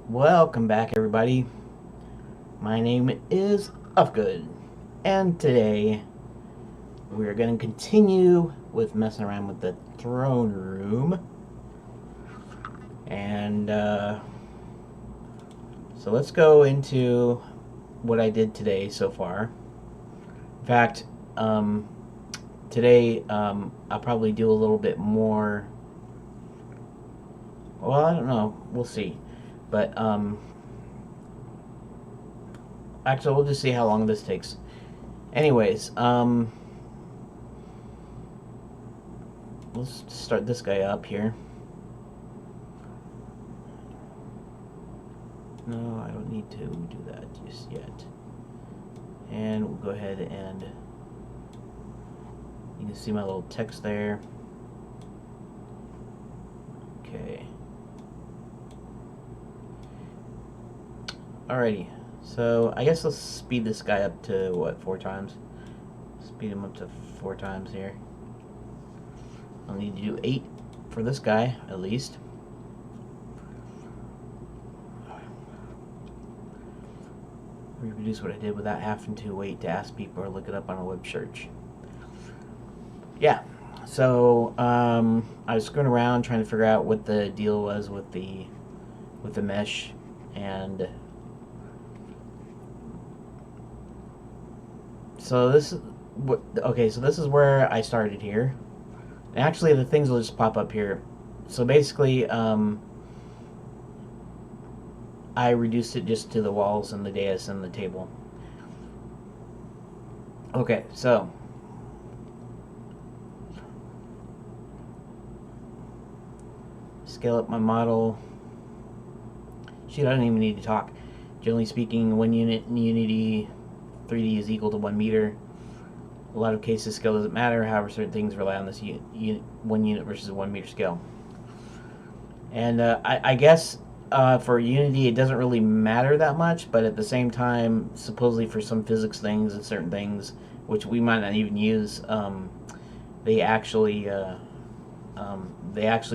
Welcome back, everybody. My name is Uhfgood, and today we're going to continue with messing around with the throne room. And so let's go into what I did today so far. In fact, today I'll probably do a little bit more. Well, I don't know. We'll see. But actually, we'll just see how long this takes. Anyways, let's start this guy up here. No, I don't need to do that just yet. And we'll go ahead and you can see my little text there. Okay. Alrighty. So I guess let's speed this guy up to what, 4 times? Speed him up to 4 times here. I'll need to do 8 for this guy at least. Reproduce what I did without having to wait to ask people or look it up on a web search. Yeah, so I was screwing around trying to figure out what the deal was with the mesh, and so this is what. Okay, so this is where I started here. And actually, the things will just pop up here. So basically, I reduced it just to the walls and the dais and the table. Okay, so scale up my model. Shoot, I don't even need to talk. Generally speaking, 1 unit in Unity 3D is equal to 1 meter. A lot of cases, scale doesn't matter. However, certain things rely on this 1 unit versus a 1 meter scale. And I guess for Unity, it doesn't really matter that much, but at the same time, supposedly for some physics things and certain things, which we might not even use, they actually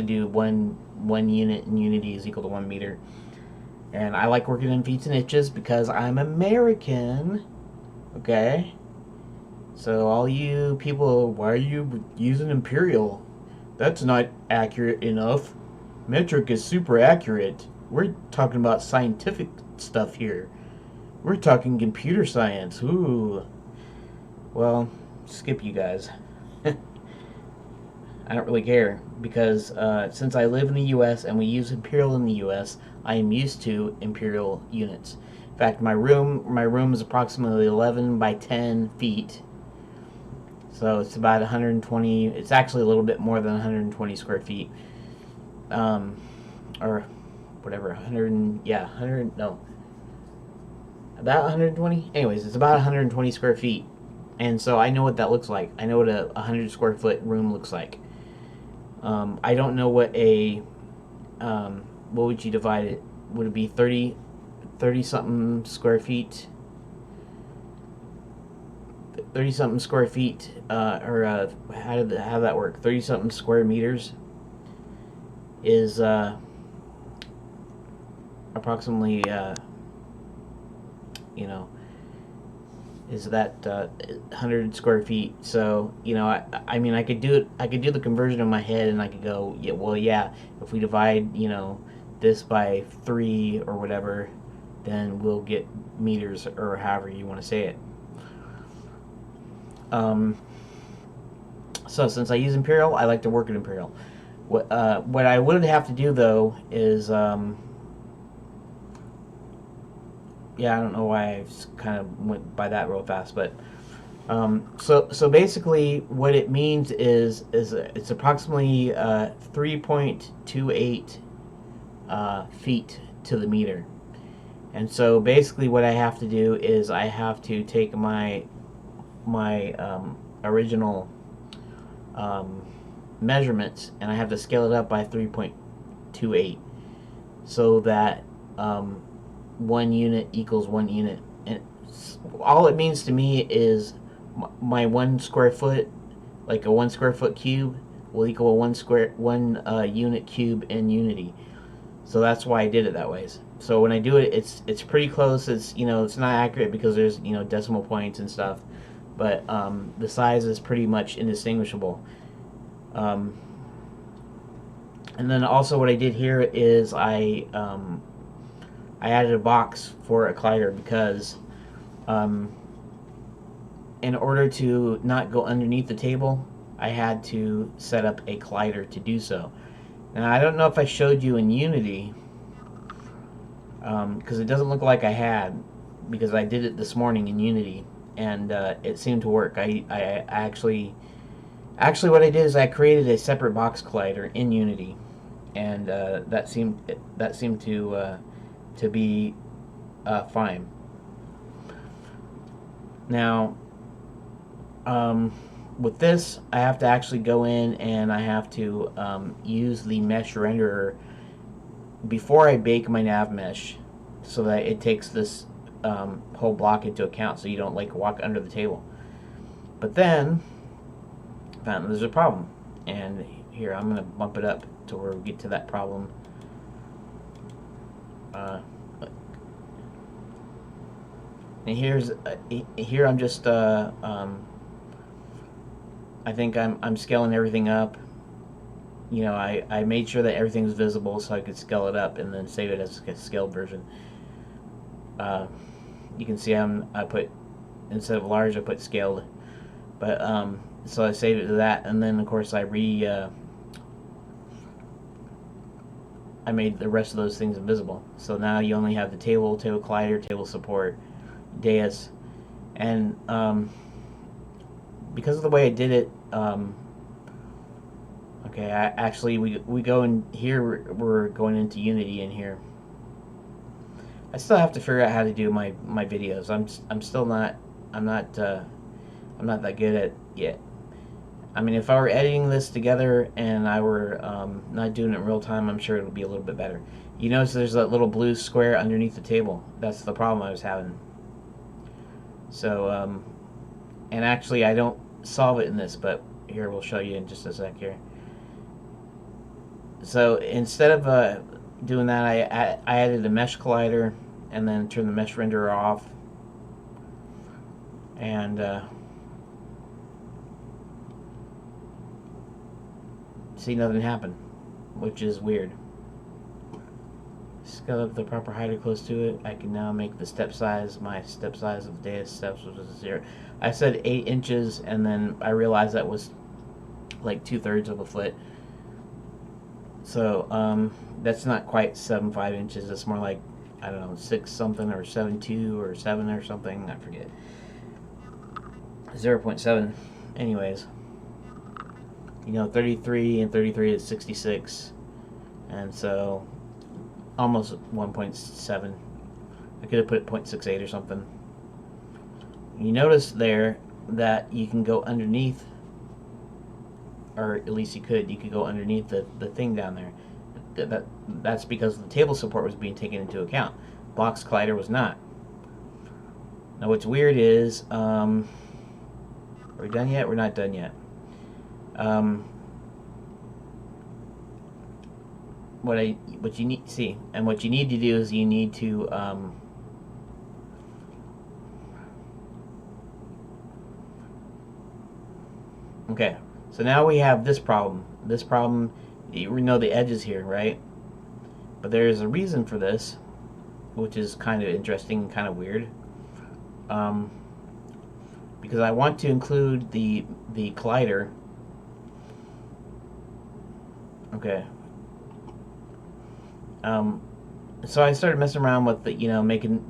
do one unit in Unity is equal to 1 meter. And I like working in feet and inches because I'm American. Okay? So all you people, why are you using imperial? That's not accurate enough. Metric is super accurate. We're talking about scientific stuff here. We're talking computer science. Ooh. Well, skip you guys. I don't really care because since I live in the U.S. and we use imperial in the U.S., I am used to imperial units. In fact, my room is approximately 11 by 10 feet. So it's about 120. It's actually a little bit more than 120 square feet, or whatever. 100. Yeah, 100. No, about 120. Anyways, it's about 120 square feet, and so I know what that looks like. I know what a 100 square foot room looks like. I don't know what a what would you divide it? Would it be 30 something square feet? 30 something square feet, or how that work? 30 something square meters is approximately, is that 100 square feet. So I mean, I could do it. I could do the conversion in my head, and I could go, yeah, well, yeah. If we divide, this by 3 or whatever, then we'll get meters, or however you want to say it. So since I use Imperial, I like to work at Imperial. What I would have to do though is yeah, I don't know why I kind of went by that real fast, but so basically what it means is it's approximately 3.28 feet to the meter. And so basically what I have to do is I have to take my original measurements, and I have to scale it up by 3.28 so that 1 unit equals 1 unit. And all it means to me is my 1 square foot, like a 1 square foot cube, will equal a 1 unit cube in Unity. So that's why I did it that way. So when I do it, it's pretty close. It's, you know, it's not accurate because there's, you know, decimal points and stuff, but the size is pretty much indistinguishable. And then also what I did here is I added a box for a collider because in order to not go underneath the table, I had to set up a collider to do so. Now, I don't know if I showed you in Unity, because it doesn't look like I had, because I did it this morning in Unity, and it seemed to work. I actually what I did is I created a separate box collider in Unity, and that seemed to be fine. Now, with this, I have to actually go in and I have to use the mesh renderer before I bake my Navmesh, so that it takes this whole block into account, so you don't like walk under the table. But then I found there's a problem, and here I'm gonna bump it up to where we get to that problem. And here I'm just I think I'm scaling everything up. You know, I made sure that everything's visible so I could scale it up and then save it as a scaled version. You can see I put, instead of large, I put scaled. But so I saved it to that, and then of course I made the rest of those things invisible. So now you only have the table collider, table support, dais, and because of the way I did it, okay, actually we go in here. We're going into Unity in here. I still have to figure out how to do my videos. I'm still not I'm not that good at it yet. I mean, if I were editing this together and I were not doing it in real time, I'm sure it would be a little bit better. You notice there's that little blue square underneath the table. That's the problem I was having. So, and actually I don't solve it in this, but here we'll show you in just a sec here. So instead of doing that, I added a mesh collider and then turned the mesh renderer off, and see, nothing happened, which is weird. Scale up the proper height or close to it. I can now make the step size, my step size of the dais steps, which is 0. I said 8 inches, and then I realized that was like 2/3 of a foot. So that's not quite 7.5 inches. It's more like, I don't know, 6 something or 7.2 or 7 or something. I forget. 0.7. Anyways, you know, 33 and 33 is 66, and so almost 1.7. I could have put 0.68 or something. You notice there that you can go underneath, or at least you could go underneath the thing down there. That's because the table support was being taken into account. Box collider was not. Now what's weird is, are we done yet? We're not done yet. What you need to see, and what you need to do is you need to okay, so now we have this problem. This problem, you know the edges here, right? But there is a reason for this, which is kind of interesting and kind of weird. Because I want to include the collider. Okay. So I started messing around with the, you know, making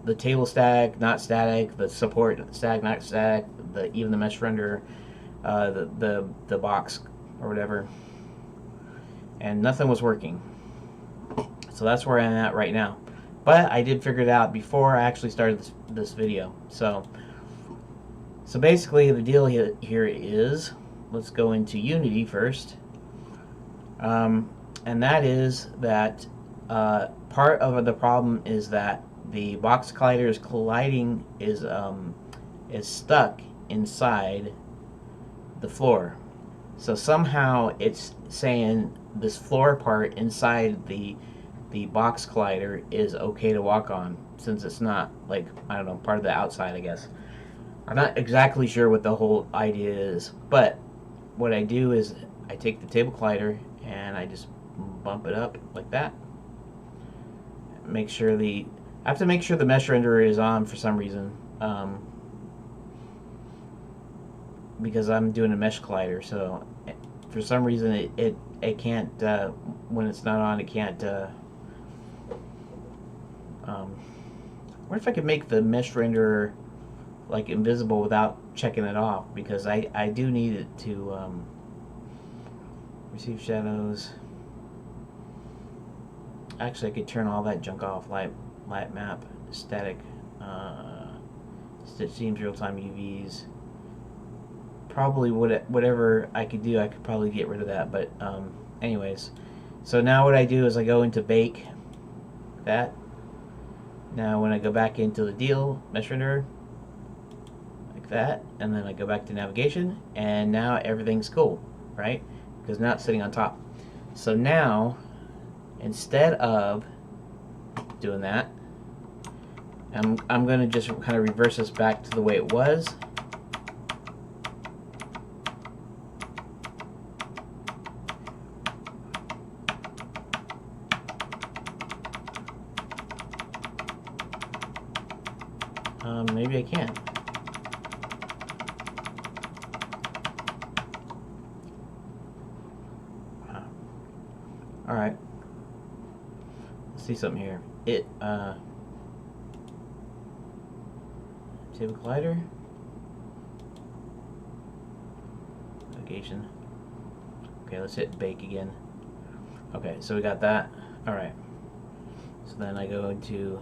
the table static, not static, the support static, not static, even the mesh renderer, the box or whatever, and nothing was working. So that's where I'm at right now. But I did figure it out before I actually started this video. So basically the deal here is, let's go into Unity first. And that is that part of the problem is that the box collider's colliding is stuck inside the floor. So somehow it's saying this floor part inside the the box collider is okay to walk on, since it's not, like, I don't know, part of the outside, I guess. I'm not exactly sure what the whole idea is, but what I do is I take the table collider and I just bump it up like that. Make sure I have to make sure the mesh renderer is on for some reason, because I'm doing a mesh collider. So for some reason it can't, when it's not on, it can't. What if I could make the mesh renderer like invisible without checking it off, because I do need it to receive shadows. Actually, I could turn all that junk off. Light map, static, stitch seams, real time UVs. Probably whatever I could do, I could probably get rid of that. But anyways, so now what I do is I go into bake that. Now when I go back into the deal mesh renderer, like that, and then I go back to navigation, and now everything's cool, right? Because now it's sitting on top. So now, instead of doing that, I'm going to just kind of reverse this back to the way it was. Maybe I can. All right. Let's see something here. Table collider. Navigation. Okay, let's hit bake again. Okay, so we got that. All right. So then I go into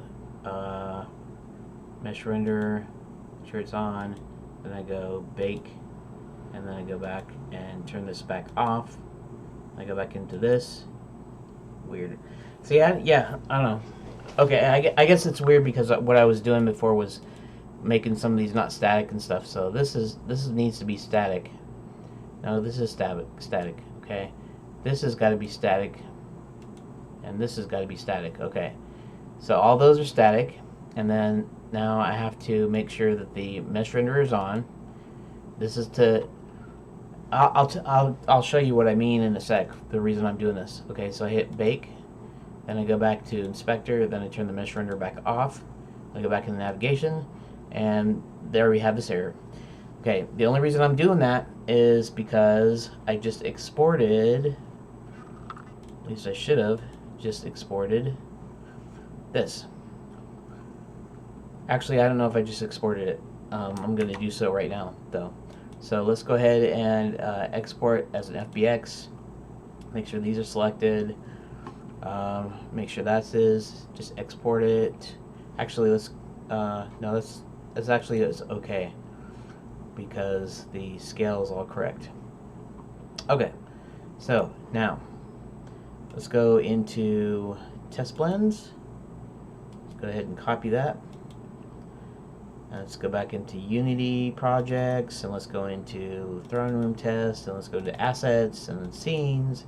mesh render, make sure it's on, then I go bake, and then I go back and turn this back off. I go back into this. Weird. See, yeah, I don't know. Okay, I guess it's weird because what I was doing before was making some of these not static and stuff. So this needs to be static. No, this is static. Okay, this has got to be static, and this has got to be static. Okay, so all those are static, and then now I have to make sure that the mesh renderer is on. This is to. I'll show you what I mean in a sec. The reason I'm doing this. Okay, so I hit bake, then I go back to inspector, then I turn the mesh renderer back off. I go back into navigation, and there we have this error. Okay, the only reason I'm doing that is because I just exported. At least I should have just exported this. Actually, I don't know if I just exported it. I'm going to do so right now, though. So let's go ahead and export as an FBX. Make sure these are selected. Make sure that's just export it. Actually, let's no, that's actually okay, because the scale is all correct. Okay, so now let's go into test blends. Let's go ahead and copy that. And let's go back into Unity projects, and let's go into throne room test, and let's go to assets, and then scenes,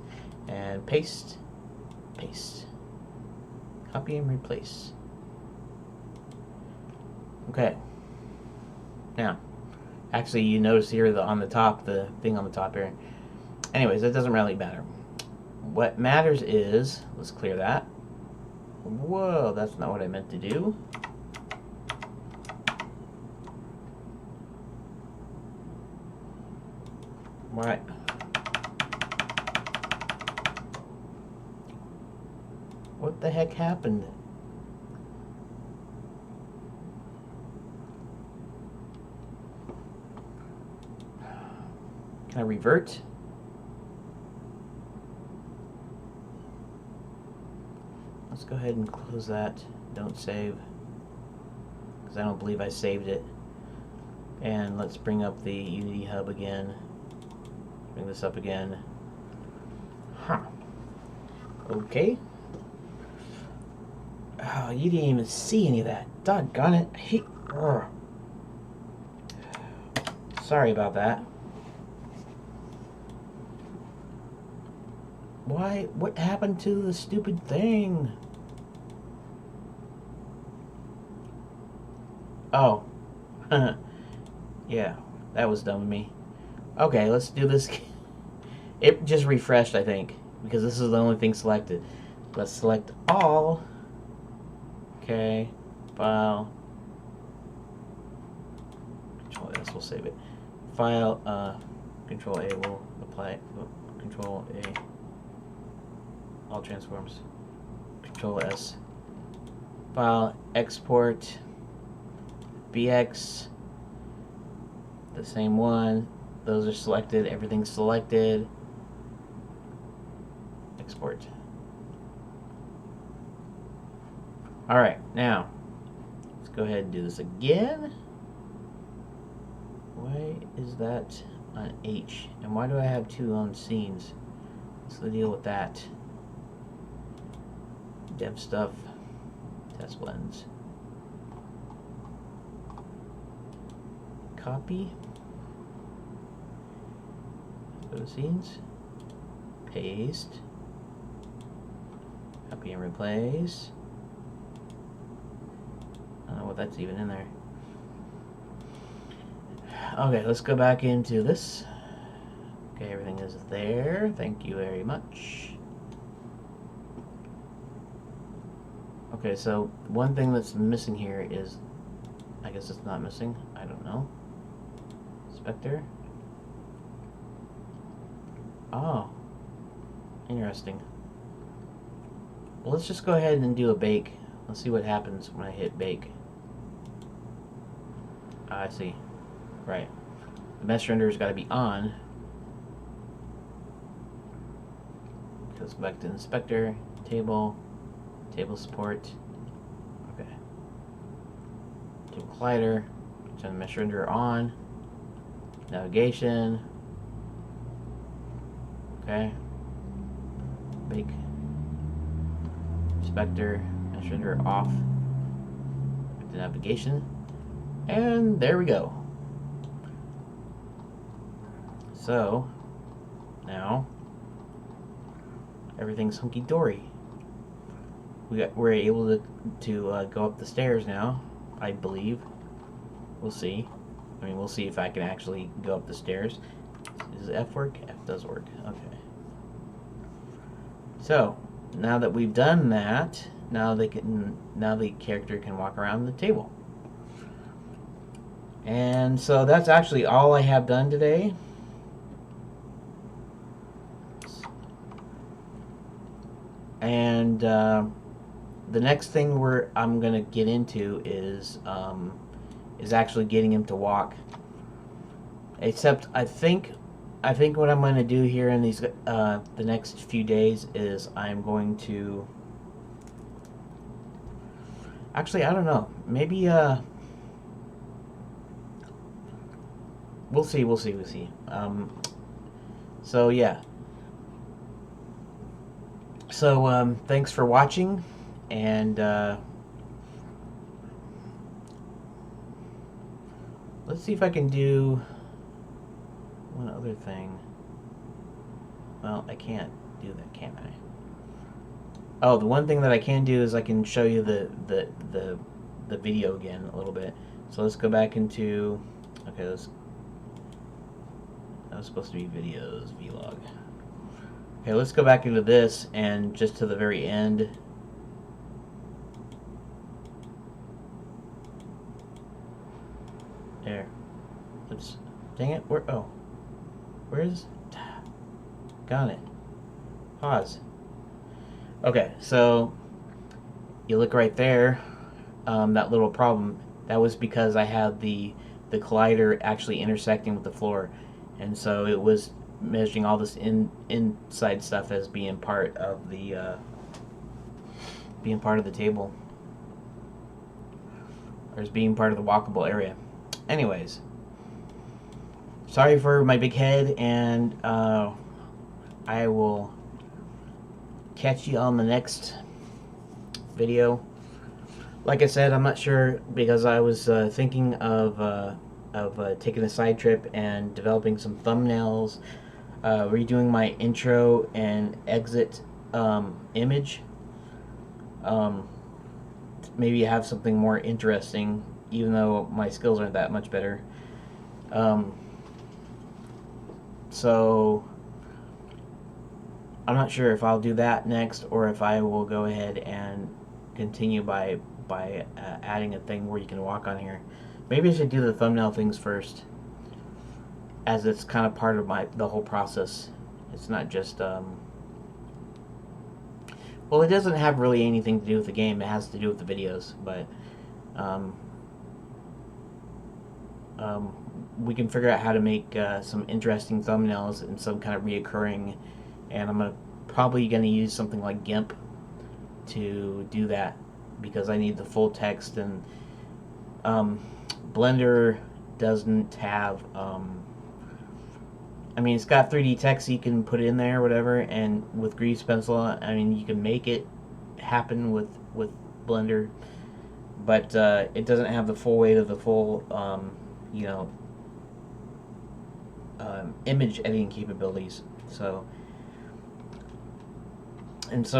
and paste, copy and replace. Okay. Now, actually, you notice here on the top, the thing on the top here. Anyways, that doesn't really matter. What matters is, let's clear that. Whoa, that's not what I meant to do. Right. What the heck happened? Can I revert? Let's go ahead and close that. Don't save, because I don't believe I saved it. And let's bring up the Unity Hub again. Bring this up again. Huh. Okay. Oh, you didn't even see any of that. Doggone it. I hate. Ugh. Sorry about that. Why? What happened to the stupid thing? Oh. Yeah, that was dumb of me. Okay, let's do this. It just refreshed, I think, because this is the only thing selected. Let's select all. Okay, file. Control S will save it. File, Control A will apply it. Control A. All transforms. Control S. File, export. BX. The same one. Those are selected. Everything's selected. Export. Alright, now let's go ahead and do this again. Why is that on H? And why do I have two on scenes? What's the deal with that? Dev stuff. Test blends. Copy. Go to scenes. Paste. Copy and replace. I don't know what that's even in there. Okay, let's go back into this. Okay, everything is there. Thank you very much. Okay, so one thing that's missing here is, I guess it's not missing. I don't know. Spectre. Oh, interesting. Well, let's just go ahead and do a bake. Let's see what happens when I hit bake. I see. Right. The mesh render's got to be on. Goes back to inspector, table, table support. Okay. Table collider. Turn the mesh renderer on. Navigation. Okay. Bake. Inspector. Mesh renderer off. Back to navigation. And there we go. So now everything's hunky dory. We're able to go up the stairs now, I believe. We'll see. I mean, we'll see if I can actually go up the stairs. Does F work? F does work. Okay. So now that we've done that, now the character can walk around the table. And so that's actually all I have done today. And the next thing I'm gonna get into is actually getting him to walk. Except I think what I'm gonna do here in these the next few days is I'm going to actually, I don't know, maybe we'll see. So yeah. So thanks for watching, and let's see if I can do one other thing. Well, I can't do that, can I? Oh, the one thing that I can do is I can show you the video again a little bit. So let's go back into, okay, that was supposed to be videos, vlog. Okay, let's go back into this and just to the very end. There. Oops. Dang it. Where's? Got it. Pause. Okay, so you look right there. That little problem. That was because I had the collider actually intersecting with the floor, and so it was measuring all this inside stuff as being part of the table, or as being part of the walkable area. Anyways, sorry for my big head, and I will catch you on the next video. Like I said, I'm not sure, because I was thinking of taking a side trip and developing some thumbnails, redoing my intro and exit image. Maybe have something more interesting even though my skills aren't that much better. So I'm not sure if I'll do that next, or if I will go ahead and continue by adding a thing where you can walk on here. Maybe I should do the thumbnail things first, as it's kind of part of the whole process. It's not just well, it doesn't have really anything to do with the game. It has to do with the videos, but we can figure out how to make some interesting thumbnails and some kind of reoccurring. And I'm probably gonna use something like GIMP to do that, because I need the full text, and Blender doesn't have. I mean, it's got 3D text you can put in there, or whatever, and with Grease Pencil, I mean, you can make it happen with Blender, but it doesn't have the full weight of the full, you know, image editing capabilities. So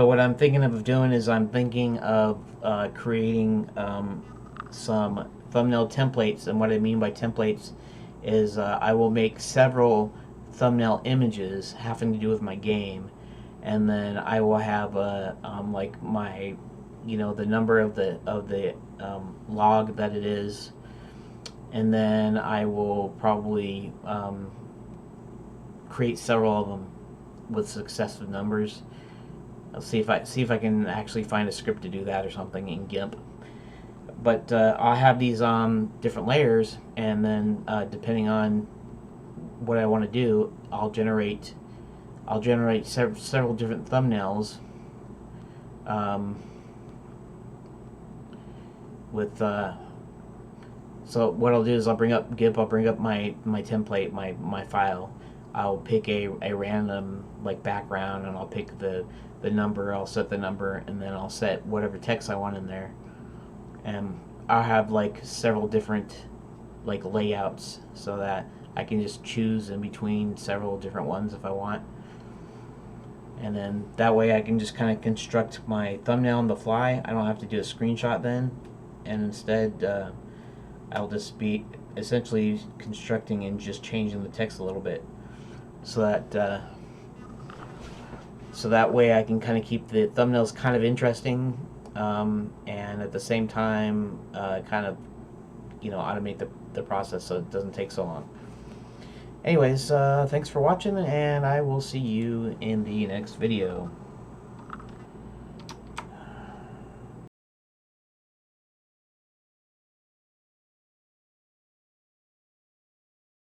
what I'm thinking of doing is I'm thinking of creating some thumbnail templates. And what I mean by templates is I will make several thumbnail images having to do with my game, and then I will have like my, you know, the number of the log that it is, and then I will probably create several of them with successive numbers. I'll see if I can actually find a script to do that or something in GIMP. But I'll have these different layers, and then depending on what I want to do, I'll generate several different thumbnails with. So what I'll do is I'll bring up GIMP. I'll bring up my template, my file. I'll pick a random like background, and I'll pick the number. I'll set the number, and then I'll set whatever text I want in there. And I'll have like several different like layouts, so that I can just choose in between several different ones if I want. And then that way I can just kind of construct my thumbnail on the fly. I don't have to do a screenshot then, and instead I'll just be essentially constructing and just changing the text a little bit, so that way I can kind of keep the thumbnails kind of interesting, and at the same time kind of, you know, automate the process so it doesn't take so long. Anyways, thanks for watching, and I will see you in the next video.